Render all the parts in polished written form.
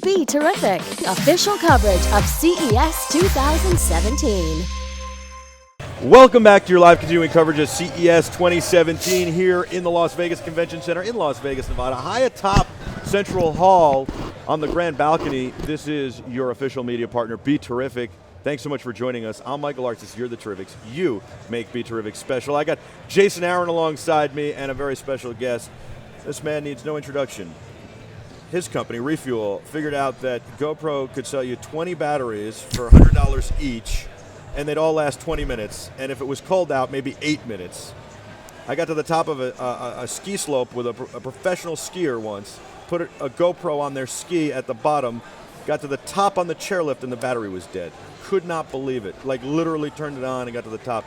BeTerrific, official coverage of CES 2017. Welcome back to your live continuing coverage of CES 2017 here in the Las Vegas Convention Center in Las Vegas, Nevada. High atop Central Hall on the grand balcony, this is your official media partner, BeTerrific. Thanks so much for joining us. I'm Michael Artis, you're the Terrifics. You make BeTerrific special. I got Jason Aaron alongside me and a very special guest. This man needs no introduction. His company, Refuel, figured out that GoPro could sell you 20 batteries for $100 each, and they'd all last 20 minutes, and if it was cold out, maybe 8 minutes. I got to the top of a ski slope with a professional skier once, put a GoPro on their ski at the bottom, got to the top on the chairlift, and the battery was dead. Could not believe it. Like, literally turned it on and got to the top.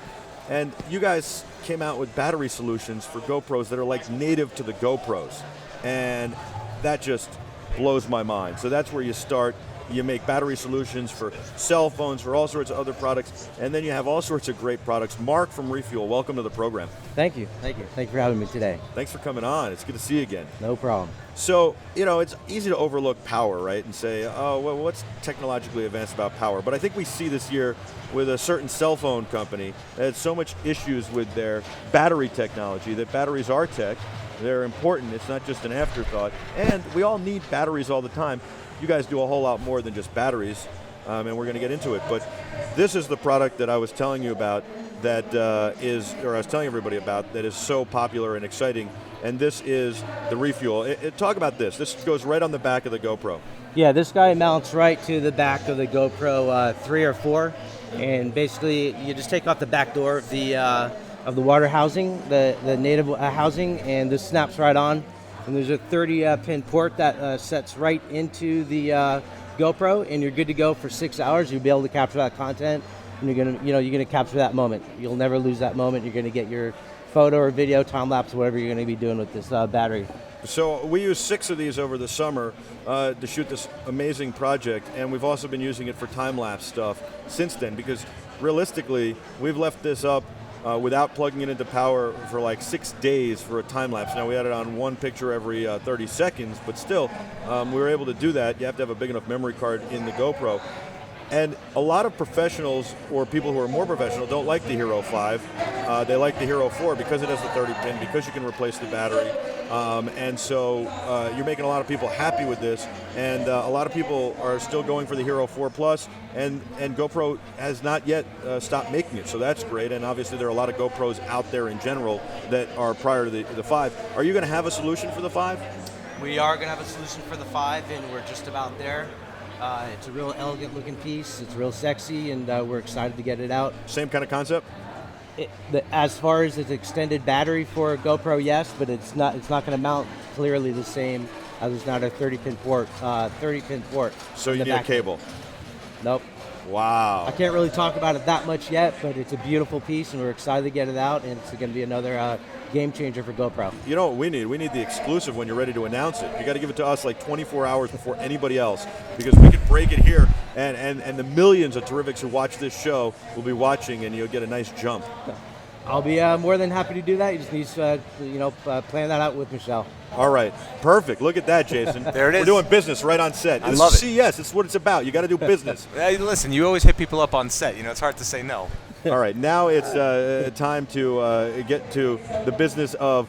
And you guys came out with battery solutions for GoPros that are like native to the GoPros. And that just blows my mind. So that's where you start. You make battery solutions for cell phones, for all sorts of other products, and then you have all sorts of great products. Mark from Refuel, welcome to the program. Thank you. Thank you for having me today. Thanks for coming on. It's good to see you again. No problem. So, you know, it's easy to overlook power, right? And say, oh, well, what's technologically advanced about power? But I think we see this year with a certain cell phone company that had so much issues with their battery technology, that batteries are tech. They're important. It's not just an afterthought. And we all need batteries all the time. You guys do a whole lot more than just batteries, and we're going to get into it. But this is the product that I was telling you about I was telling everybody about, that is so popular and exciting, and this is the Refuel. Talk about this. This goes right on the back of the GoPro. Yeah, this guy mounts right to the back of the GoPro 3 or 4, and basically you just take off the back door of the water housing, the native housing, and this snaps right on. And there's a 30-pin port that sets right into the GoPro, and you're good to go for 6 hours. You'll be able to capture that content, and you're gonna capture that moment. You'll never lose that moment. You're gonna get your photo or video, time lapse, whatever you're gonna be doing with this battery. So we used 6 of these over the summer to shoot this amazing project, and we've also been using it for time lapse stuff since then. Because realistically, we've left this up without plugging it into power for like 6 days for a time lapse. Now we had it on one picture every 30 seconds, but still, we were able to do that. You have to have a big enough memory card in the GoPro. And a lot of professionals, or people who are more professional, don't like the Hero 5. They like the Hero 4 because it has the 30-pin, because you can replace the battery. And so you're making a lot of people happy with this, and a lot of people are still going for the Hero 4 Plus, and GoPro has not yet stopped making it, so that's great. And obviously there are a lot of GoPros out there in general that are prior to the 5. Are you going to have a solution for the 5? We are going to have a solution for the 5, and we're just about there. It's a real elegant looking piece. It's real sexy, and we're excited to get it out. Same kind of concept? As far as its extended battery for a GoPro, yes, but it's not going to mount clearly the same as it's not a 30-pin port. So you need a cable? Nope. Wow. I can't really talk about it that much yet, but it's a beautiful piece, and we're excited to get it out, and it's going to be another game changer for GoPro. You know what we need? We need the exclusive when you're ready to announce it. You got to give it to us like 24 hours before anybody else, because we can break it here, and the millions of Terrifics who watch this show will be watching, and you'll get a nice jump. I'll be more than happy to do that. You just need to plan that out with Michelle. All right, perfect. Look at that, Jason. There it is. We're doing business right on set. I love it. CES. It's what it's about. You got to do business. Hey, listen, you always hit people up on set. You know, it's hard to say no. All right, now it's time to get to the business of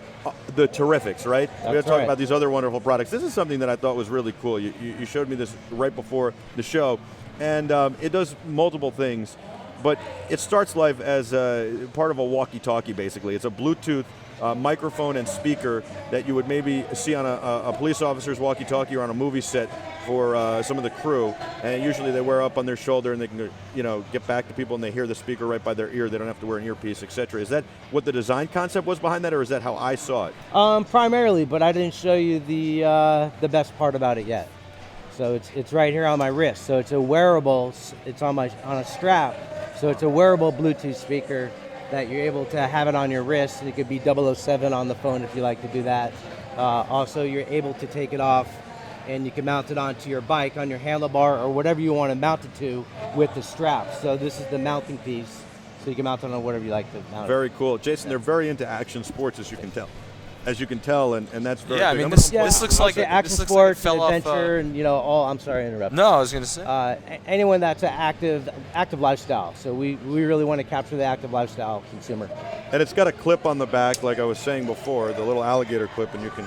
the Terrifics, right? That's we have to talk right. about these other wonderful products. This is something that I thought was really cool. You showed me this right before the show, and it does multiple things, but it starts life as part of a walkie-talkie, basically. It's a Bluetooth microphone and speaker that you would maybe see on a police officer's walkie-talkie or on a movie set for some of the crew, and usually they wear up on their shoulder and they can get back to people and they hear the speaker right by their ear. They don't have to wear an earpiece, etc. Is that what the design concept was behind that, or is that how I saw it? Primarily, but I didn't show you the best part about it yet. So it's right here on my wrist. So it's a wearable. It's on a strap. So it's a wearable Bluetooth speaker that you're able to have it on your wrist, and it could be 007 on the phone if you like to do that. Also, you're able to take it off, and you can mount it onto your bike, on your handlebar, or whatever you want to mount it to with the strap. So this is the mounting piece, so you can mount it on whatever you like to mount it. Very cool. Jason, they're very into action sports, as you can tell. as you can tell, and that's very Yeah, I big. mean, I'm this gonna- looks like the action this looks sports, like it fell adventure, and all. I'm sorry to interrupt. No, I was gonna say. Anyone that's an active lifestyle. So we really want to capture the active lifestyle consumer. And it's got a clip on the back, like I was saying before, the little alligator clip, and you can,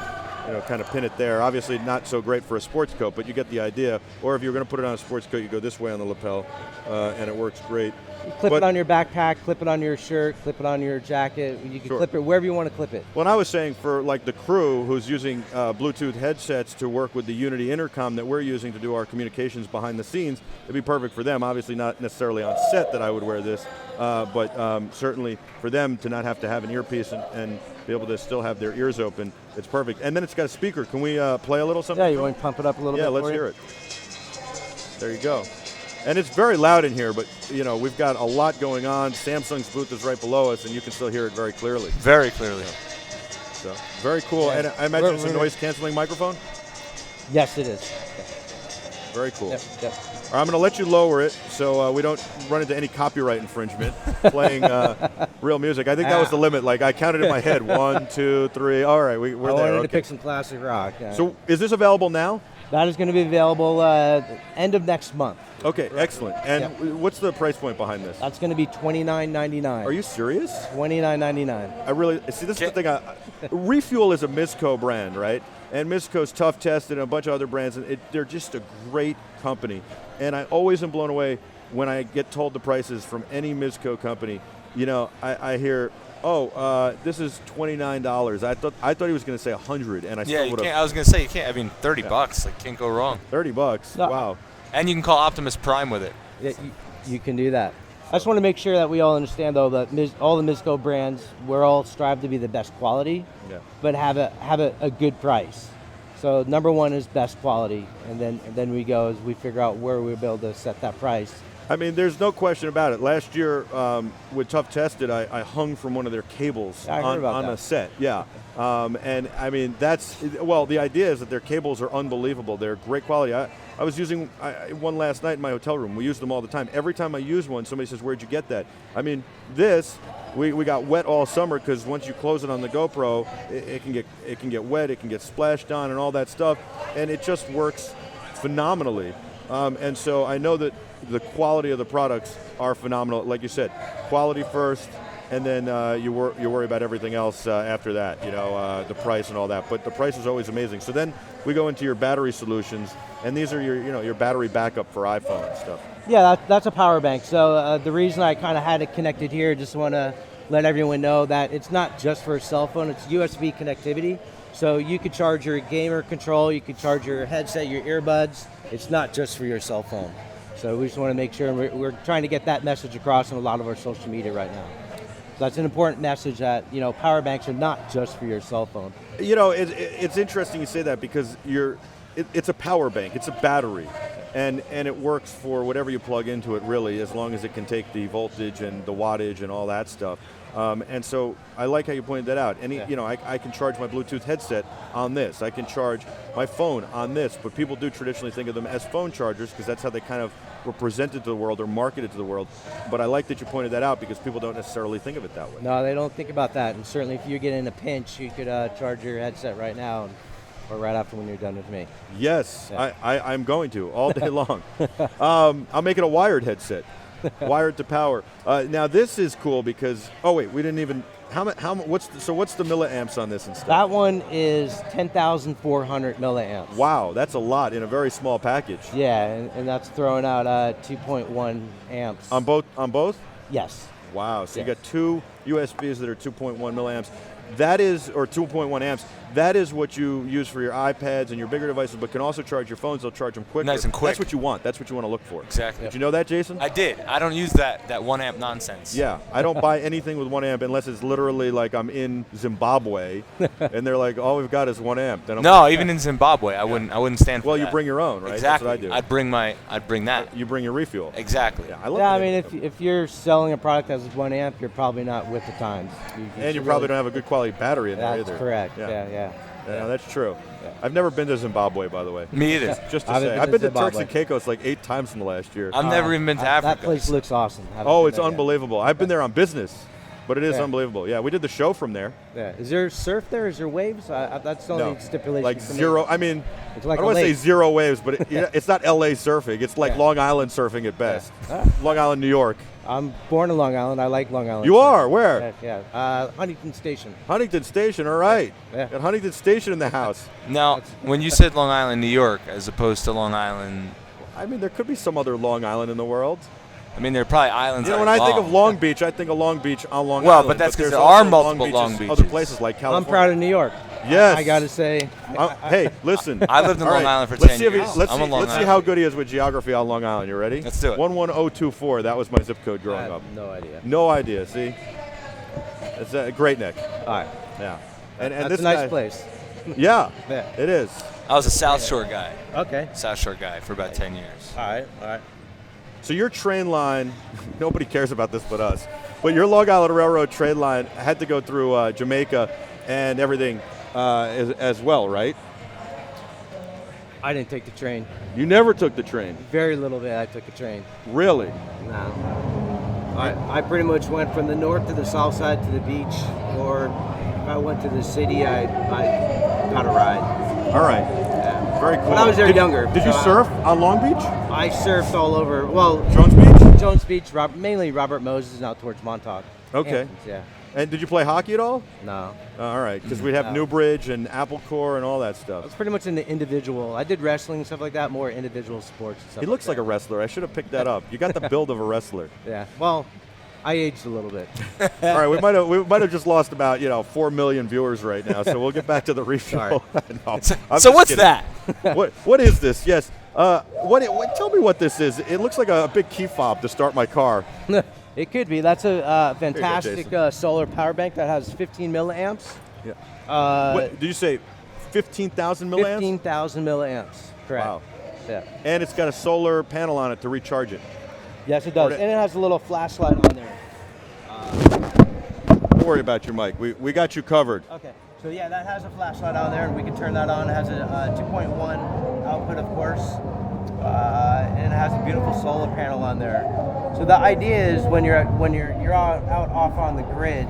kind of pin it there. Obviously, not so great for a sports coat, but you get the idea. Or if you're going to put it on a sports coat, you go this way on the lapel, and it works great. Clip it on your backpack, clip it on your shirt, clip it on your jacket. You can clip it wherever you want to clip it. When I was saying for like the crew who's using Bluetooth headsets to work with the Unity intercom that we're using to do our communications behind the scenes, it'd be perfect for them. Obviously not necessarily on set that I would wear this, but certainly for them to not have to have an earpiece and be able to still have their ears open, it's perfect. And then it's got a speaker. Can we play a little something? Yeah, you want to pump it up a little bit? Yeah, let's hear it. There you go. And it's very loud in here, but we've got a lot going on. Samsung's booth is right below us, and you can still hear it very clearly. Very clearly. So very cool. Yeah. And I imagine it's a noise-canceling microphone? Yes, it is. Very cool. Yep. All right, I'm going to let you lower it so we don't run into any copyright infringement playing real music. I think that was the limit. Like I counted in my head, 1, 2, 3. All right, we're there. I wanted to Okay. pick some classic rock. Yeah. So is this available now? That is going to be available end of next month. Okay, excellent. And what's the price point behind this? That's going to be $29.99. Are you serious? $29.99. I really see. This is the thing. Refuel is a Mizco brand, right? And Mizco's tough tested and a bunch of other brands, and they're just a great company. And I always am blown away when I get told the prices from any Mizco company. I hear, this is $29. I thought he was going to say $100, and I still would have. I was gonna say you can't. I mean, $30. Like, can't go wrong. $30. No. Wow. And you can call Optimus Prime with it. Yeah, you can do that. I just want to make sure that we all understand, though, that all the Mizco brands, we're all strive to be the best quality, but have a good price. So number one is best quality, and then we go as we figure out where we'll be able to set that price. I mean, there's no question about it. Last year, with Tough Tested, I hung from one of their cables on a set. Yeah. And I mean, the idea is that their cables are unbelievable. They're great quality. I was using one last night in my hotel room. We use them all the time. Every time I use one, somebody says, "Where'd you get that?" I mean, we got wet all summer because once you close it on the GoPro, it can get wet, it can get splashed on, and all that stuff, and it just works phenomenally. And so I know that the quality of the products are phenomenal. Like you said, quality first, and then you worry about everything else after that. The price and all that. But the price is always amazing. So then we go into your battery solutions, and these are your battery backup for iPhone and stuff. Yeah, that's a power bank. So the reason I kind of had it connected here, just want to let everyone know that it's not just for a cell phone. It's USB connectivity. So you could charge your gamer control, you could charge your headset, your earbuds. It's not just for your cell phone. So we just want to make sure, and we're trying to get that message across in a lot of our social media right now. So that's an important message that, power banks are not just for your cell phone. It's interesting you say that because it's a power bank, it's a battery, and it works for whatever you plug into it really, as long as it can take the voltage and the wattage and all that stuff. And so I like how you pointed that out. I can charge my Bluetooth headset on this. I can charge my phone on this. But people do traditionally think of them as phone chargers because that's how they kind of were presented to the world or marketed to the world. But I like that you pointed that out because people don't necessarily think of it that way. No, they don't think about that. And certainly if you get in a pinch, you could charge your headset right now or right after when you're done with me. Yes, yeah. I'm going to all day long. I'll make it a wired headset. Wired to power. Now this is cool because we didn't even what's the milliamps on this and stuff? That one is 10,400 milliamps. Wow, that's a lot in a very small package. Yeah, and that's throwing out 2.1 amps. On both? Yes. Wow. So you got two USBs that are 2.1 milliamps. That is, or 2.1 amps. That is what you use for your iPads and your bigger devices, but can also charge your phones. They'll charge them quicker. Nice and quick. That's what you want. That's what you want to look for. Exactly. Did you know that, Jason? I did. I don't use that 1 amp nonsense. Yeah, I don't buy anything with 1 amp unless it's literally like I'm in Zimbabwe, and they're like, all we've got is 1 amp. Then even in Zimbabwe, I wouldn't stand for that. Well, you bring your own, right? Exactly. That's what I do. I'd bring that. You bring your refuel. Exactly. Yeah, I love I mean, if you're selling a product that has 1 amp, you're probably not with the times. You probably don't have a good quality battery in there either. That's correct. Yeah. No, that's true. Yeah. I've never been to Zimbabwe, by the way. Me either. Just to say. I've been to Turks and Caicos like 8 times in the last year. I've never even been to Africa. That place looks awesome. It's unbelievable. I've been there on business. But it is Yeah. unbelievable. Yeah, we did the show from there. Yeah. Is there surf there? Is there waves? That's the only stipulation. Like for me. zero. I mean, It's like I a don't want to say lake. zero waves, but it's not LA surfing. It's like Yeah. Long Island surfing at best. Ah. Long Island, New York. I'm born in Long Island. I like Long Island. You surf. are? Where? Yeah. Huntington Station. Huntington Station, all right. Yeah. Got Huntington Station in the house. Now, when you said Long Island, New York, as opposed to Long Island, I mean, there could be some other Long Island in the world. I mean, there are probably islands. You know, that when are I think long. of Long Beach, I think of Long Beach on Long Well, Island. but that's 'cause there's there also are multiple Long Other Beaches. places like I'm California. proud of New York. Yes. I got to say. Hey, listen. I lived in All Long right, Island for let's 10 see if he- years. Let's I'm see, a Long let's see Island. how good he is with geography on Long Island. You ready? Let's do it. 11024. That was my zip code I growing have up. no idea. No idea. See, it's a great Nick. All right. Yeah, and That's this a nice guy- place. Yeah, Yeah. it is. I was a South Shore guy. Okay. South Shore guy for about 10 years. All right. All right. So your train line, nobody cares about this but us, but your Long Island Railroad train line had to go through Jamaica and everything as well, right? I didn't take the train. You never took the train, Very little bit I took a train. really? No. I pretty much went from the north to the south side to the beach, or if I went to the city, I got a ride. All right, Yeah. very cool. When I was there Did- younger, Did you so I- surf on Long Beach? I surfed all over. Well, Jones Beach? Jones Beach, mainly Robert Moses, and out towards Montauk. Okay. Hamptons, yeah. And did you play hockey at all? No. All right, because we have No. Newbridge and Apple Core and all that I stuff. was pretty much into individual. I did wrestling and stuff like that, more individual sports and stuff. He looks like that. a wrestler. I should have picked that up. You got the build of a wrestler. Yeah. Well, I aged a little bit. All right, we might have just lost about 4 million viewers right now. So we'll get back to the refill. Sorry. No, I'm So just what's kidding. that? What is this? Yes. Tell me what this is. It looks like a big key fob to start my car. It could be. That's a Here you go, fantastic Jason. solar power bank that has 15 milliamps. Yeah. What, did you say 15,000 milliamps? 15,000 milliamps. Correct. Wow. Yeah. And it's got a solar panel on it to recharge it. Yes, it does. Or- And it has a little flashlight on there. Don't worry about your mic. We got you covered. Okay. So yeah, that has a flashlight on there, and we can turn that on. It has a 2.1 output, of course, and it has a beautiful solar panel on there. So the idea is when you're out off on the grid,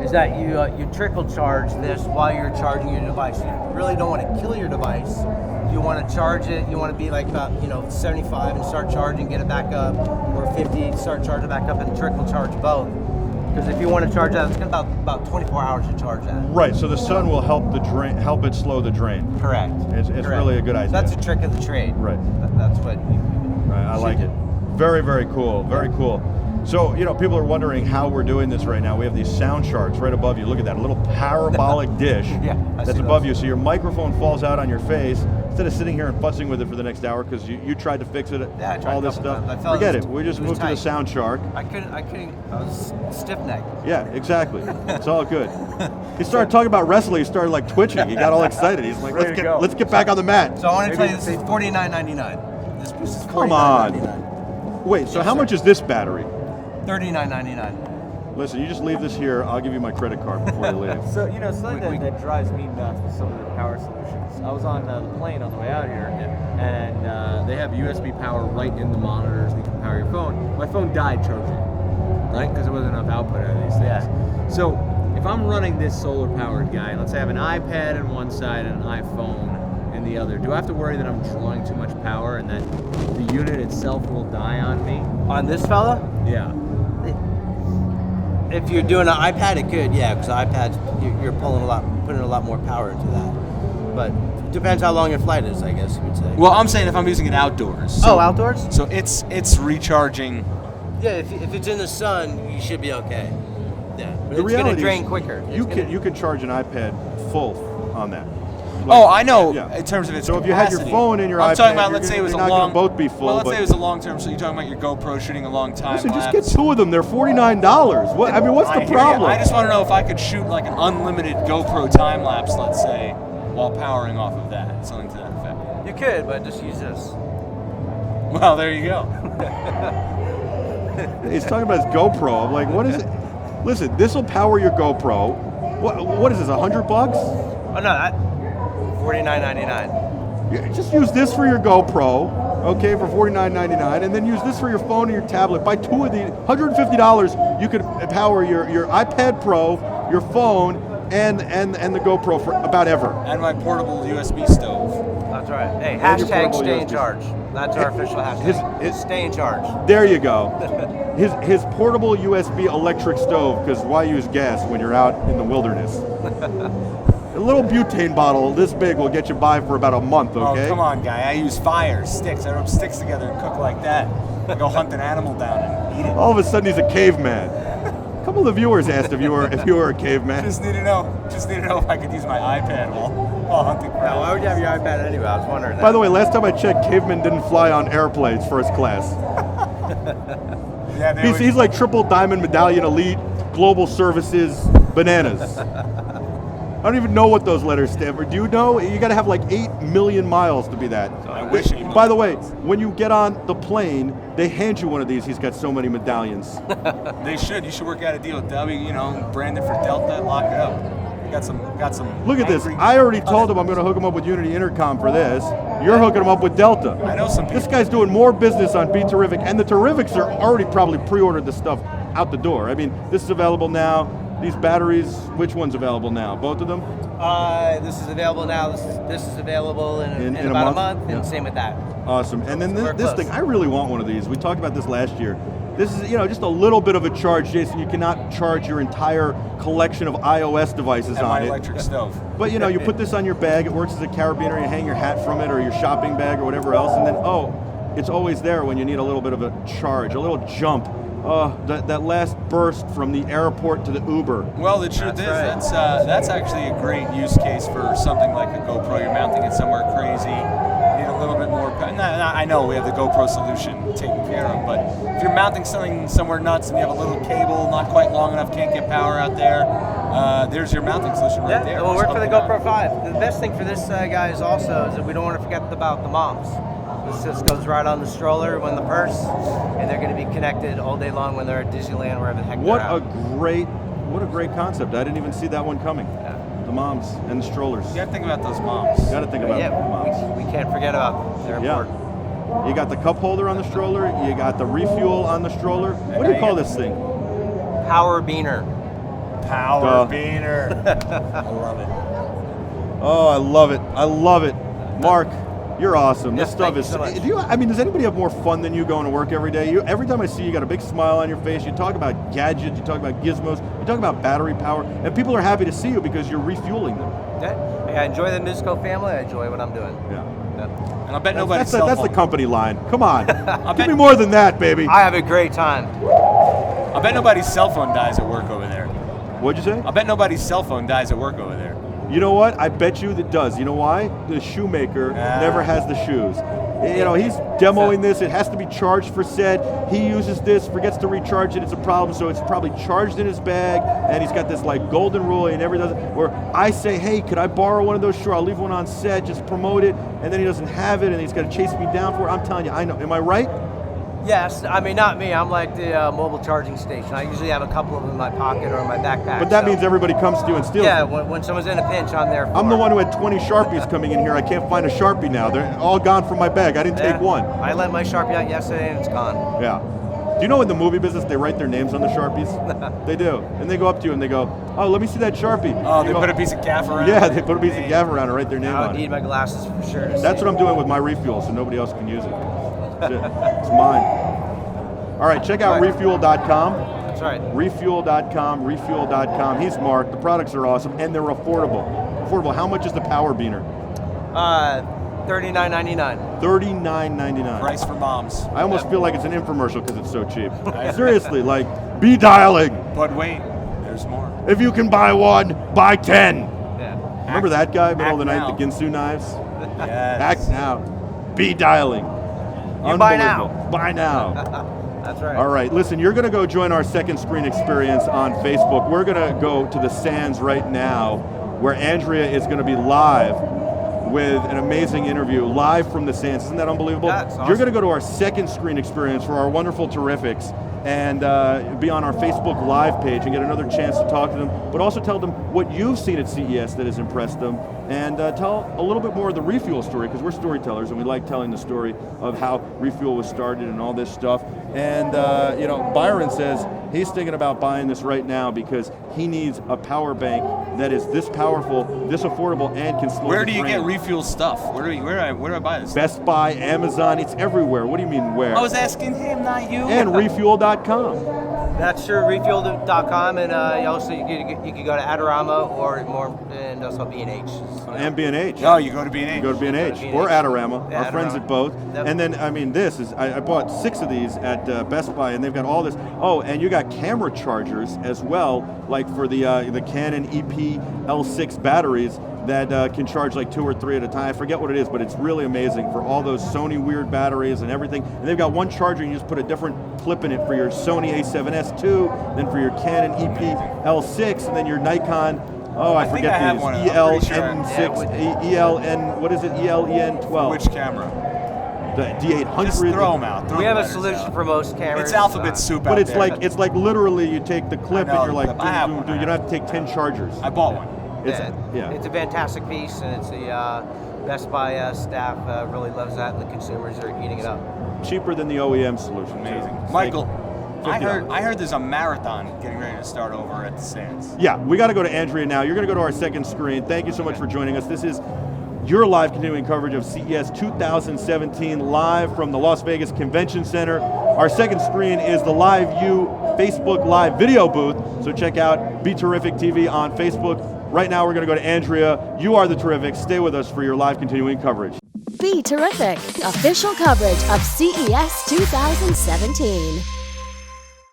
is that you trickle charge this while you're charging your device. You really don't want to kill your device. You want to charge it. You want to be like about 75 and start charging, get it back up, or 50, start charging back up, and trickle charge both. Because if you want to charge that, it's going to about 24 hours to charge that. Right. So the sun will help help it slow the drain. Correct. It's Correct. really a good idea. So that's a trick of the trade. Right. That's what. Right, I like it. Very, very cool. Very cool. So, people are wondering how we're doing this right now. We have these sound sharks right above you. Look at that, a little parabolic dish Yeah, I that's see above those. you. So your microphone falls out on your face instead of sitting here and fussing with it for the next hour because you tried to fix it. Yeah, I tried all a this couple stuff. times. I felt Forget it it. was- We just it was moved to the tight. sound shark. I couldn't. I was stiff necked. Yeah, exactly. It's all good. He started talking about wrestling. He started like twitching. He got all excited. He's like, let's get back on the mat. So I want to tell you, this is $49.99. This piece is Come on. $49.99. Wait, so Yes, how sir. much is this battery? $39.99. Listen, you just leave this here. I'll give you my credit card before you leave. So, something that drives me nuts with some of the power solutions. I was on the plane on the way out here, and they have USB power right in the monitors, and you can power your phone. My phone died charging, right? Because there wasn't enough output out of these things. So, if I'm running this solar-powered guy, let's say I have an iPad on one side and an iPhone in the other, do I have to worry that I'm drawing too much power and that the unit itself will die on me? On this fella, Yeah. if you're doing an iPad, it could, yeah, because iPads you're putting a lot more power into that. But depends how long your flight is, I guess you would say. Well, I'm saying if I'm using it outdoors. So, outdoors? So it's recharging. Yeah, if it's in the sun, you should be okay. Yeah, but The it's going reality to drain is quicker. You can charge an iPad full on that. Oh, I know. Yeah. In terms of its So if you had your capacity. phone and your I'm iPad, talking about. you're Let's say it was you're a not gonna long. both be full, Well, let's but- say it was a long term. So you're talking about your GoPro shooting a long time. Listen, just lapse. get two of them. They're $49. What? I mean, what's I the hear ya. problem? I just want to know if I could shoot like an unlimited GoPro time lapse, let's say, while powering off of that, something to that effect. You could, but just use this. Well, there you go. He's talking about his GoPro. I'm like, what is it? Listen, this will power your GoPro. What is this? $100? Oh no, that $49.99. Just use this for your GoPro. okay, for $49.99, and then use this for your phone or your tablet. Buy two of these, $150, you could power your iPad Pro, your phone, and the GoPro for about ever. And my portable USB stove. That's right. Hey, And your hashtag portable stay in USB. charge. That's our official hashtag. his- Stay in charge. There you go. His portable USB electric stove, because why use gas when you're out in the wilderness? A little butane bottle this big will get you by for about a month, okay? Oh, come on, guy. I use fire, sticks. I rub sticks together and cook like that. I go hunt an animal down and eat it. All of a sudden he's a caveman. A couple of the viewers asked if you were a caveman. Just need to know if I could use my iPad while hunting for Now, why would animals. you have your iPad anyway? I was wondering that. By the way, last time I checked, cavemen didn't fly on airplanes first class. Yeah, they would- He's like triple diamond medallion elite, global services, bananas. I don't even know what those letters stand for. Do you know? You got to have like 8 million miles to be that. I wish 8 By the million way, miles. when you get on the plane, they hand you one of these. He's got so many medallions. They should. You should work out a deal with W. Branded for Delta. Lock it up. Got some. Look at this. angry- I already told him I'm going to hook him up with Unity Intercom for this. You're hooking him up with Delta. I know some people. This guy's doing more business on BeTerrific, and the Terrifics are already probably pre-ordered the stuff out the door. I mean, this is available now. These batteries, which one's available now? Both of them? This is available now. This is available in In a about month? a month, and Yeah. same with that. Awesome. And then We're this close. thing, I really want one of these. We talked about this last year. This is, just a little bit of a charge, Jason. You cannot charge your entire collection of iOS devices and on my it. electric stove. But you put this on your bag, it works as a carabiner, you hang your hat from it or your shopping bag or whatever else, and then, it's always there when you need a little bit of a charge, a little jump. That last burst from the airport to the Uber. Well, the truth is, right. that's actually a great use case for something like a GoPro. You're mounting it somewhere crazy. You need a little bit more. I know we have the GoPro solution taken care of, but if you're mounting something somewhere nuts and you have a little cable, not quite long enough, can't get power out there, there's your mounting solution right there. It will work Just for the hook it GoPro up. 5. The best thing for this guy is also is that we don't want to forget about the moms. This just goes right on the stroller, on the purse, and they're going to be connected all day long when they're at Disneyland, wherever the heck What they're a out. great concept. I didn't even see that one coming. Yeah. The moms and the strollers. You got to think about those moms. Got to think about the moms. Yeah, we can't forget about them. They're Yeah. important. You got the cup holder on the stroller, you got the refuel on the stroller. What do you call this thing? Power beaner. Power Duh. beaner. I love it. Oh, I love it. I love it. Mark, you're awesome. This Yeah, stuff thank you is. so much. Does anybody have more fun than you going to work every day? Every time I see you, got a big smile on your face. You talk about gadgets, you talk about gizmos, you talk about battery power, and people are happy to see you because you're refueling them. Yeah. I enjoy the Musico family. I enjoy what I'm doing. Yeah. Yeah. And I bet nobody's cell That's the phone. company line. Come on. Give bet- me more than that, baby. I have a great time. I bet nobody's cell phone dies at work over there. What'd you say? I bet nobody's cell phone dies at work over there. You know what? I bet you that does. You know why? The shoemaker never has the shoes. He's demoing this. It has to be charged for set. He uses this, forgets to recharge it. It's a problem. So it's probably charged in his bag, and he's got this like golden rule. He never does it. Where I say, hey, could I borrow one of those? Sure, I'll leave one on set. Just promote it, and then he doesn't have it, and he's got to chase me down for it. I'm telling you, I know. Am I right? Yes, I mean, not me. I'm like the mobile charging station. I usually have a couple of them in my pocket or in my backpack. But that so- means everybody comes to you and steals. Yeah, them. when someone's in a pinch, I'm there for I'm the it. one who had 20 Sharpies coming in here. I can't find a Sharpie now. They're all gone from my bag. I didn't Yeah. take one. I let my Sharpie out yesterday and it's gone. Yeah. Do you know in the movie business they write their names on the Sharpies? They do. And they go up to you and they go, oh, let me see that Sharpie. Oh, You they go, put a piece of gaff around. Yeah, it. they put a piece of gaff around and write their name I on would need it. my glasses for sure. That's what I'm doing with my refuel so nobody else can use it. That's it. It's mine. All right, check out All right. refuel.com. That's right. Refuel.com. He's Mark. The products are awesome and they're affordable. Affordable. How much is the Power Beaner? $39.99. $39.99. Price for moms. I almost feel like it's an infomercial because it's so cheap. Seriously, like, be dialing. But wait, there's more. If you can buy one, buy 10. Yeah. Remember that guy, middle of the night, now. the Ginsu knives? Yes. Act now. Be dialing. You buy now. Unbelievable. Buy now. That's right. All right, listen, you're going to go join our second screen experience on Facebook. We're going to go to the Sands right now, where Andrea is going to be live with an amazing interview, live from the Sands. Isn't that unbelievable? That's awesome. You're going to go to our second screen experience for our wonderful Terrifics. and be on our Facebook Live page and get another chance to talk to them, but also tell them what you've seen at CES that has impressed them, and tell a little bit more of the Refuel story, because we're storytellers and we like telling the story of how Refuel was started and all this stuff. And you know, Byron says he's thinking about buying this right now because he needs a power bank that is this powerful, this affordable, and can slow. Where do you get Refuel stuff? Where do I buy this? Best Buy, Amazon, it's everywhere. What do you mean where? I was asking him, not you. And refuel.com. That's true, refuel.com, and also you can go to Adorama and also B&H. And B&H. No, you go to B&H. You go to B&H or Adorama. Our friends at both. Yep. And then, I mean, this is, I bought 6 of these at Best Buy, and they've got all this. Oh, and you got camera chargers as well, like for the Canon EP L6 batteries that can charge like 2 or 3 at a time. I forget what it is, but it's really amazing for all those Sony weird batteries and everything. And they've got one charger, and you just put a different clip in it for your Sony A7S II, then for your Canon EP L6, and then your Nikon. Oh, I forget these. ELN6, ELN, what is it? ELEN12. Which camera? The D800. Just throw them out. We have a solution for most cameras. It's alphabet soup But out it's there. like literally you take the clip and you're like, I have dude, one. you don't have to take 10 chargers. I bought one. It's a fantastic piece, and it's the Best Buy staff really loves that, and the consumers are eating it up. Cheaper than the OEM solution. Amazing. It's Michael, like $50. I heard there's a marathon getting ready to start over at the Sands. Yeah, we got to go to Andrea now. You're going to go to our second screen. Thank you so much for joining us. This is your live continuing coverage of CES 2017 live from the Las Vegas Convention Center. Our second screen is the Live View Facebook Live video booth, so check out BeTerrific TV on Facebook. Right now we're going to go to Andrea. You are the Terrific. Stay with us for your live continuing coverage. Be Terrific, official coverage of CES 2017.